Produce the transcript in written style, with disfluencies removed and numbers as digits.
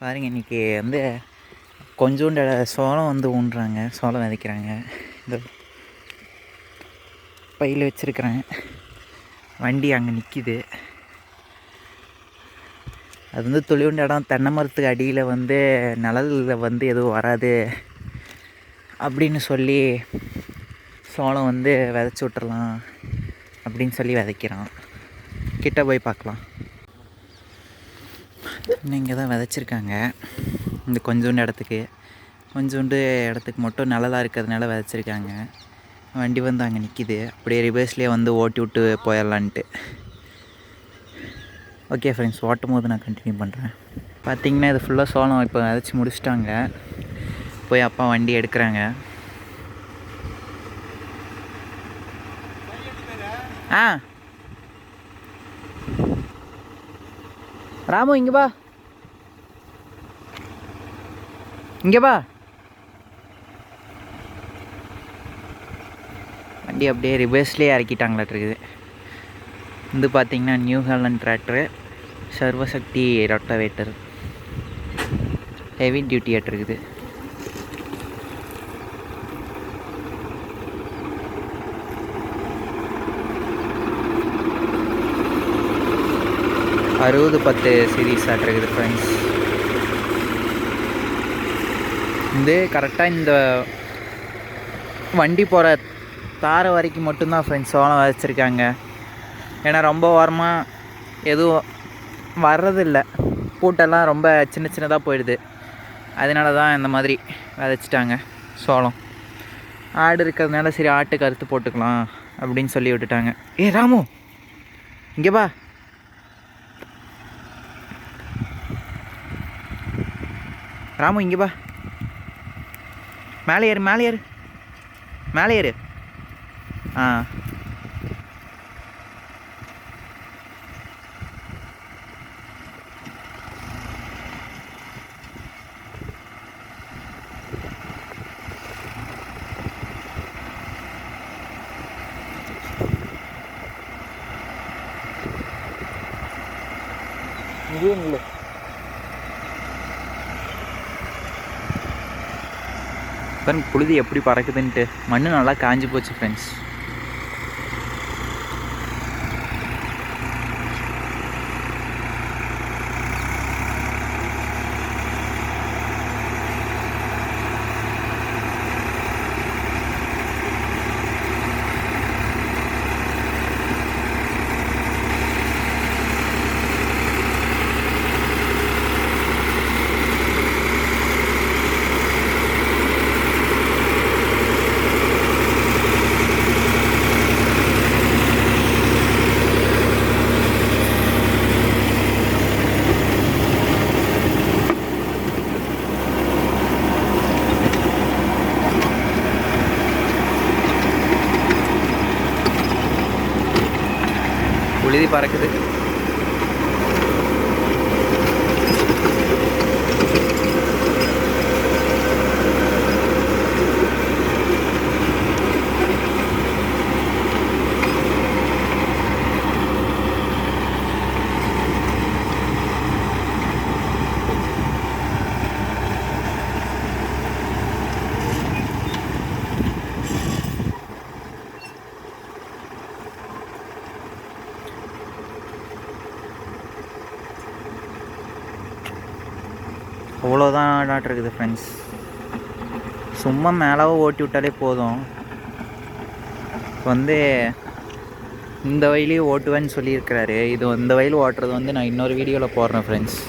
பாருங்கள், இன்றைக்கி வந்து கொஞ்சோண்டு சோளம் வந்து ஊன்றாங்க, சோளம் விதைக்கிறாங்க. இந்த பையில் வச்சுருக்கிறேன். வண்டி அங்கே நிற்கிது. அது வந்து துளிவுண்ட இடம், தென்னை மரத்துக்கு அடியில் வந்து நிழலில் வந்து எதுவும் வராது அப்படின்னு சொல்லி சோளம் வந்து விதைச்சி விட்டுறலாம் அப்படின்னு சொல்லி விதைக்கிறான். கிட்ட போய் பார்க்கலாம். இங்கே தான் விதைச்சிருக்காங்க. இந்த கொஞ்சோண்டு இடத்துக்கு மட்டும் நிழலாக இருக்கிறதுனால விதைச்சிருக்காங்க. வண்டி வந்து அங்கே நிற்கிது. அப்படியே ரிவர்ஸ்லேயே வந்து ஓட்டி விட்டு போயிடலான்ட்டு. ஓகே ஃப்ரெண்ட்ஸ், ஓட்டும் போது நான் கண்டினியூ பண்ணுறேன். பார்த்திங்கன்னா இது ஃபுல்லாக சோளம் இப்போ விதைச்சி முடிச்சிட்டாங்க. போய் அப்பா வண்டி எடுக்கிறாங்க. ராமு இங்கே பா, இங்கே பா. வண்டி அப்படியே ரிவர்ஸ்லேயே இறக்கிட்டாங்களாட்டிருக்குது. வந்து பார்த்திங்கன்னா New Holland tractor, Sarvashakti rotavator, heavy duty ஆட்டிருக்குது. அறுபது 10 சீரீஸ் ஆட்டிருக்குது ஃப்ரெண்ட்ஸ். இது கரெக்டாக இந்த வண்டி போகிற தாரை வரைக்கும் மட்டும்தான் ஃப்ரெண்ட்ஸ் சோளம் விதைச்சிருக்காங்க. ஏன்னா ரொம்ப ஓரமாக எதுவும் வர்றதில்லை, பூட்டெல்லாம் ரொம்ப சின்னதாக போயிடுது. அதனால தான் இந்த மாதிரி விதைச்சிட்டாங்க சோளம். ஆடு இருக்கிறதுனால சரி ஆட்டுக்கு அறுத்து போட்டுக்கலாம் அப்படின்னு சொல்லி விட்டுட்டாங்க. ராமு இங்கே பா. ராமு இங்கே பா. மேலே ஏறு. இங்கேயே இல்லை. புழுதி எப்படி பறக்குதுன்ட்டு. மண் நல்லா காஞ்சி போச்சு ஃப்ரெண்ட்ஸ். புழுதி பறக்குது. அவ்வளோதான் இருக்குது ஃப்ரெண்ட்ஸ். சும்மா மேலாக ஓட்டி விட்டாலே போதும். வந்து இந்த வயலையும் ஓட்டுவேன்னு சொல்லியிருக்கிறாரு. இது இந்த வயல் ஓட்டுறது வந்து நான் இன்னொரு வீடியோவில் போடுறேன் ஃப்ரெண்ட்ஸ்.